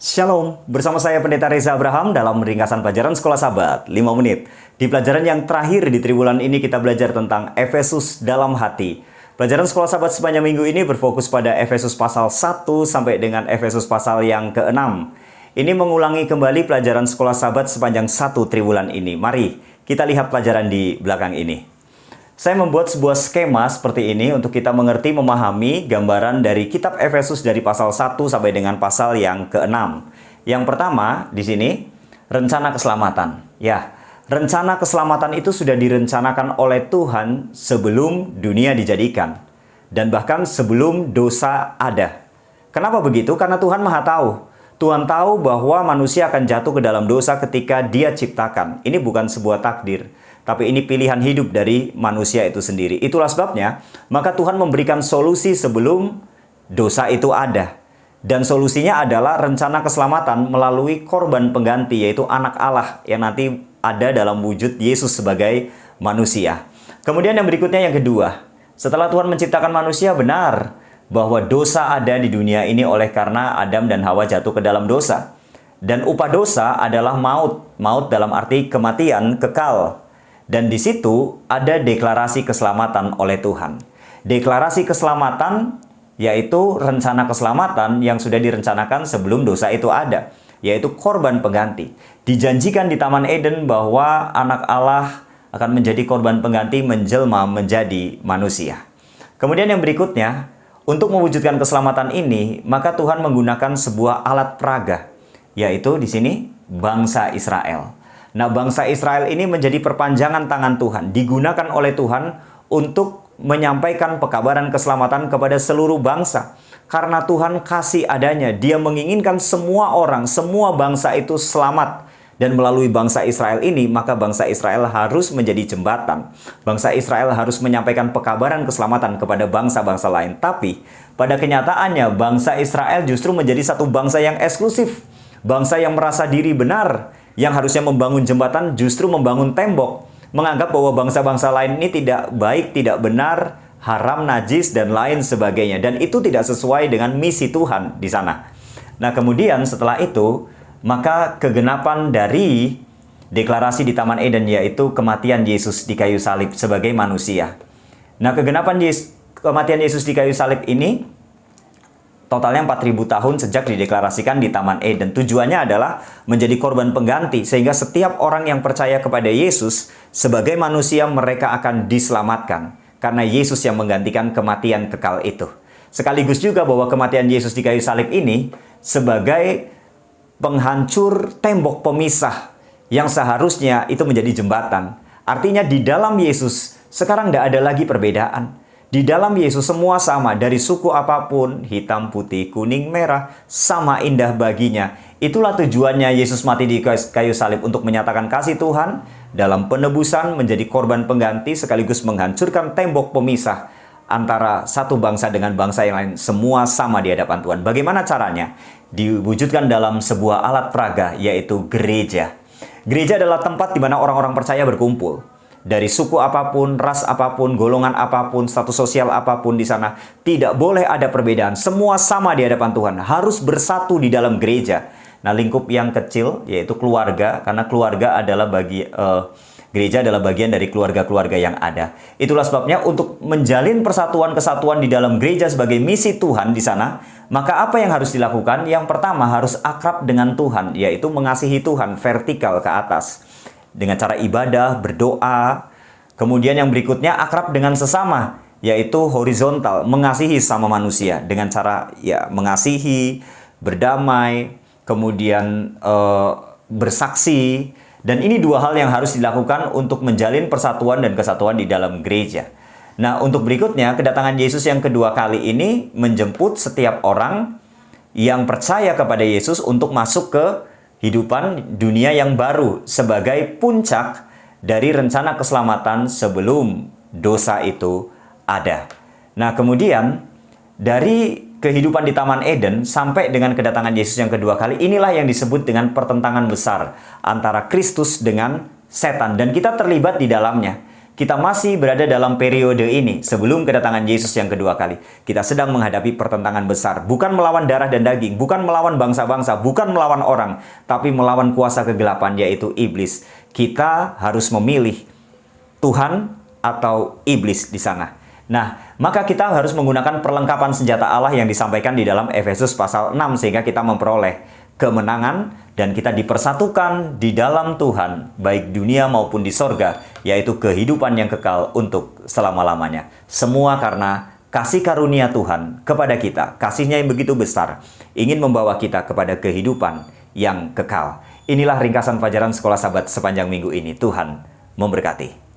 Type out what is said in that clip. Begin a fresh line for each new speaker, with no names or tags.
Shalom, bersama saya Pendeta Reza Abraham dalam ringkasan pelajaran Sekolah Sabat 5 menit. Di pelajaran yang terakhir di triwulan ini kita belajar tentang Efesus dalam hati. Pelajaran Sekolah Sabat sepanjang minggu ini berfokus pada Efesus pasal 1 sampai dengan Efesus pasal yang ke-6. Ini mengulangi kembali pelajaran Sekolah Sabat sepanjang satu triwulan ini. Mari kita lihat pelajaran di belakang ini. Saya membuat sebuah skema seperti ini untuk kita mengerti, memahami gambaran dari kitab Efesus dari pasal 1 sampai dengan pasal yang ke-6. Yang pertama di sini, rencana keselamatan. Ya, rencana keselamatan itu sudah direncanakan oleh Tuhan sebelum dunia dijadikan. Dan bahkan sebelum dosa ada. Kenapa begitu? Karena Tuhan Maha Tahu. Tuhan tahu bahwa manusia akan jatuh ke dalam dosa ketika Dia ciptakan. Ini bukan sebuah takdir, tapi ini pilihan hidup dari manusia itu sendiri. Itulah sebabnya, maka Tuhan memberikan solusi sebelum dosa itu ada. Dan solusinya adalah rencana keselamatan melalui korban pengganti, yaitu anak Allah yang nanti ada dalam wujud Yesus sebagai manusia. Kemudian yang berikutnya yang kedua, setelah Tuhan menciptakan manusia, benar bahwa dosa ada di dunia ini oleh karena Adam dan Hawa jatuh ke dalam dosa. Dan upah dosa adalah maut. Maut dalam arti kematian kekal. Dan di situ ada deklarasi keselamatan oleh Tuhan. Deklarasi keselamatan yaitu rencana keselamatan yang sudah direncanakan sebelum dosa itu ada, yaitu korban pengganti. Dijanjikan di Taman Eden bahwa anak Allah akan menjadi korban pengganti menjelma menjadi manusia. Kemudian yang berikutnya, untuk mewujudkan keselamatan ini, maka Tuhan menggunakan sebuah alat peraga, yaitu di sini bangsa Israel. Nah, bangsa Israel ini menjadi perpanjangan tangan Tuhan, digunakan oleh Tuhan untuk menyampaikan pekabaran keselamatan kepada seluruh bangsa. Karena Tuhan kasih adanya, Dia menginginkan semua orang, semua bangsa itu selamat. Dan melalui bangsa Israel ini, maka bangsa Israel harus menjadi jembatan. Bangsa Israel harus menyampaikan pekabaran keselamatan kepada bangsa-bangsa lain. Tapi, pada kenyataannya, bangsa Israel justru menjadi satu bangsa yang eksklusif. Bangsa yang merasa diri benar, yang harusnya membangun jembatan justru membangun tembok. Menganggap bahwa bangsa-bangsa lain ini tidak baik, tidak benar, haram, najis, dan lain sebagainya. Dan itu tidak sesuai dengan misi Tuhan di sana. Nah, kemudian setelah itu, maka kegenapan dari deklarasi di Taman Eden yaitu kematian Yesus di kayu salib sebagai manusia. Nah, kegenapan kematian Yesus di kayu salib ini totalnya 4000 tahun sejak dideklarasikan di Taman Eden. Tujuannya adalah menjadi korban pengganti sehingga setiap orang yang percaya kepada Yesus sebagai manusia mereka akan diselamatkan karena Yesus yang menggantikan kematian kekal itu. Sekaligus juga bahwa kematian Yesus di kayu salib ini sebagai penghancur tembok pemisah yang seharusnya itu menjadi jembatan. Artinya di dalam Yesus sekarang tidak ada lagi perbedaan. Di dalam Yesus semua sama, dari suku apapun, hitam, putih, kuning, merah, sama indah baginya. Itulah tujuannya Yesus mati di kayu salib untuk menyatakan kasih Tuhan dalam penebusan, menjadi korban pengganti sekaligus menghancurkan tembok pemisah antara satu bangsa dengan bangsa yang lain, semua sama di hadapan Tuhan. Bagaimana caranya? Diwujudkan dalam sebuah alat peraga, yaitu gereja. Gereja adalah tempat di mana orang-orang percaya berkumpul. Dari suku apapun, ras apapun, golongan apapun, status sosial apapun di sana, tidak boleh ada perbedaan. Semua sama di hadapan Tuhan, harus bersatu di dalam gereja. Nah, lingkup yang kecil, yaitu keluarga, karena keluarga adalah gereja adalah bagian dari keluarga-keluarga yang ada. Itulah sebabnya untuk menjalin persatuan-kesatuan di dalam gereja sebagai misi Tuhan di sana, maka apa yang harus dilakukan? Yang pertama harus akrab dengan Tuhan, yaitu mengasihi Tuhan vertikal ke atas. Dengan cara ibadah, berdoa. Kemudian yang berikutnya akrab dengan sesama, yaitu horizontal, mengasihi sama manusia. Dengan cara mengasihi, berdamai, kemudian bersaksi. Dan ini dua hal yang harus dilakukan untuk menjalin persatuan dan kesatuan di dalam gereja. Nah, untuk berikutnya, kedatangan Yesus yang kedua kali ini menjemput setiap orang yang percaya kepada Yesus untuk masuk ke kehidupan dunia yang baru sebagai puncak dari rencana keselamatan sebelum dosa itu ada. Nah, kemudian dari kehidupan di Taman Eden sampai dengan kedatangan Yesus yang kedua kali, inilah yang disebut dengan pertentangan besar antara Kristus dengan setan. Dan kita terlibat di dalamnya. Kita masih berada dalam periode ini sebelum kedatangan Yesus yang kedua kali. Kita sedang menghadapi pertentangan besar, bukan melawan darah dan daging, bukan melawan bangsa-bangsa, bukan melawan orang, tapi melawan kuasa kegelapan, yaitu iblis. Kita harus memilih Tuhan atau iblis di sana. Nah, maka kita harus menggunakan perlengkapan senjata Allah yang disampaikan di dalam Efesus pasal 6 sehingga kita memperoleh kemenangan dan kita dipersatukan di dalam Tuhan, baik dunia maupun di sorga, yaitu kehidupan yang kekal untuk selama-lamanya. Semua karena kasih karunia Tuhan kepada kita, kasih-Nya yang begitu besar, ingin membawa kita kepada kehidupan yang kekal. Inilah ringkasan pelajaran Sekolah Sabat sepanjang minggu ini. Tuhan memberkati.